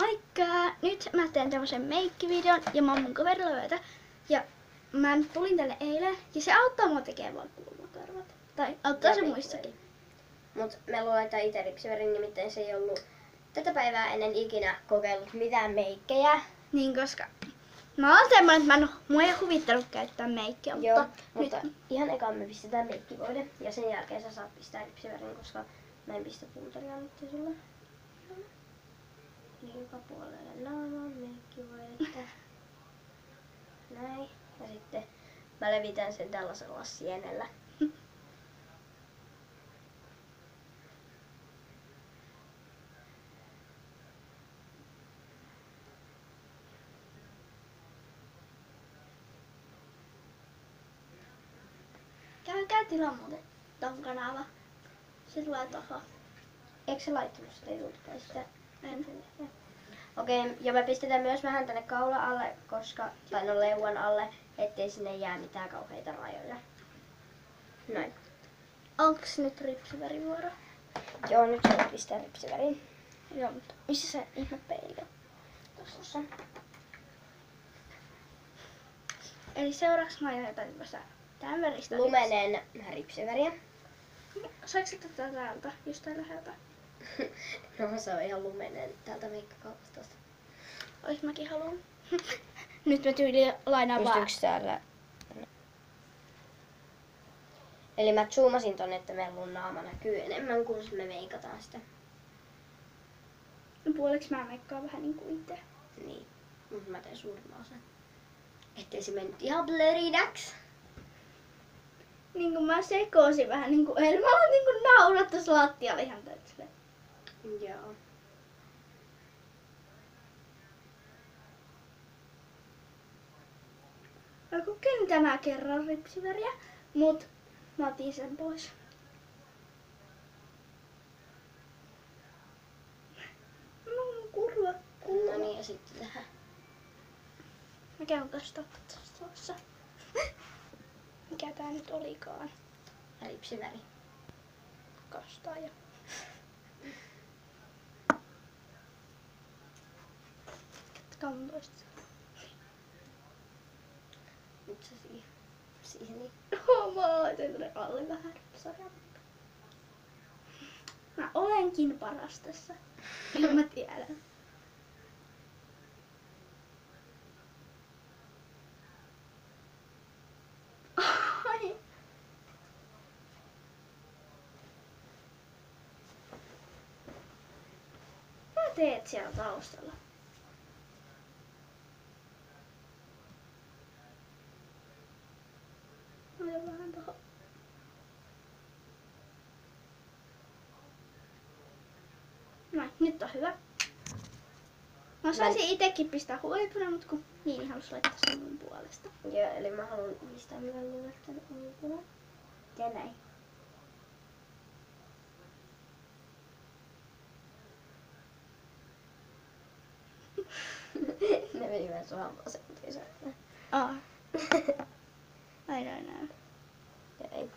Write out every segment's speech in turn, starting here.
Moikka! Nyt mä teen tämmösen meikkivideon ja mä oon mun kaverilla yötä. Ja mä tulin tänne eilen ja se auttaa mua tekemään vaan kulmakarvat. Tai auttaa se muissakin. Mut me luetaan itse ripsiverin, nimittäin se ei ollut tätä päivää ennen ikinä kokeillut mitään meikkejä. Niin koska mä oon semmonen, että mua ei huvittanut käyttää meikkiä, Joo, mutta mutta ihan ekaan me pistetään meikkivoide ja sen jälkeen sä saat pistää ripsiverin, koska mä en pistä puuteria nyt sulle. Joka puolelle naamaan meikkivoidetta. Näin. Ja sitten mä levitän sen tällaisella sienellä. käykää tilaa muuten ton kanava. Se tulee tohon. Eikö se laittanut sitä YouTubeen sitä? En. Okei, ja me pistetään myös vähän tänne kaula alle, koska, tai no leuan alle, ettei sinne jää mitään kauheita rajoja. Noin. Onks nyt ripsiverivuoro? Joo, nyt sä voit pistää ripsivärin. Joo, mutta missä se ihme peili on? Tossa. Eli seuraavaksi mä aion jotain tämän väristä. Lumenen ripsiväriä. Saiko sitä täältä, just tää läheltä? No se on ihan lumenen täältä meikkakaupasta. Ois mäkin haluun. Nyt mä tyyliin lainaan vaan. Pystyykö täällä? Eli mä zoomasin tonne, että mellun naama näkyy enemmän kuin me meikataan sitä. Puoliksi mä meikkaan vähän niinku itse. Niin, mutta mä teen suurimman osan. Ettei se mennyt ihan blurrinäks. Niinku mä sekoisin vähän niinku, eli mä oon niinku naurattais lattialle ihan täysin. Joo. Mä kokeilin tänään kerran ripsiväriä, mut mä otin sen pois. No kurva. No niin, ja sitten tähän. Mä käyn kastaa tuossa. Mikä tää nyt olikaan? Ripsiväri. Kastaa ja... Kantoista. Nyt se siihen niin. Mä laitan tänne alle vähän ripsaria. Mä olenkin paras tässä. Ja mä tiedän. Ai. Mitä teet siellä taustalla? Mä otan vähän tohon. Noin, nyt on hyvä. Mä saisin itekin pistää huipuna, mut kun Niini halus laittaa sen mun puolesta. Joo, eli mä haluan pistää mieluummin tänne ulkona. Ja näin. Ne meni vähän suohavaaseen, mutta ei saa. Ai näin. Okei.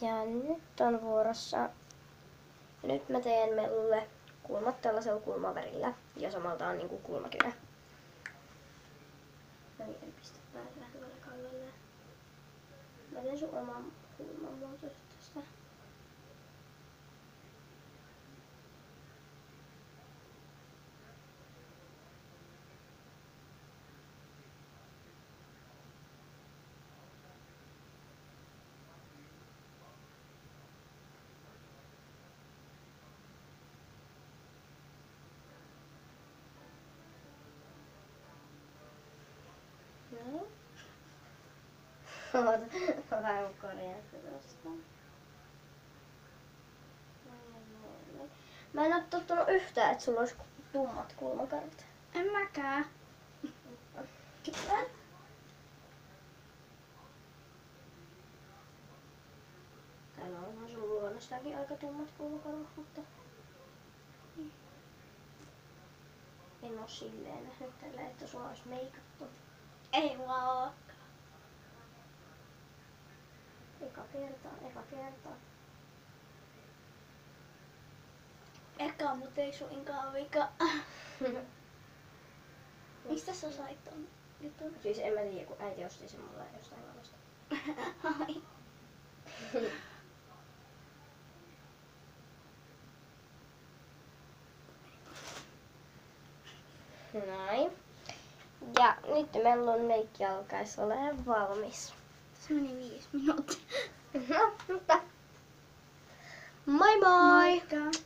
Ja nyt on vuorossa. Ja nyt mä teen Mellulle kulmat tällaisella kulmavärillä. Ja samalta on niinku kulmakynä. No niin, en pistä päällä hyvällä kallelle. Mä teen sun oman kulman muotoiset tästä. No. Mä vähän korjaan sitä tosta. Mä en oo tottunut yhtään, että sulla olisi tummat kulmakarvat. En mäkään. Täällä onhan sun luonnostakin aika tummat kulmakarvat, mutta en oo silleen nähnyt tällä, että sua olisi meikattu. Ei mua oo. Eka kertaa. eka, mutta ei suinkaan vika. Mistä sä sait ton jutun? Siis en mä tiedä, kun äiti osti sen mulle jostain kaupasta. Ai. Noin. Ja nyt mellun meikki alkaisi olemaan valmis. Se meni 5 minuuttia. No, mutta moi moi! Moikka!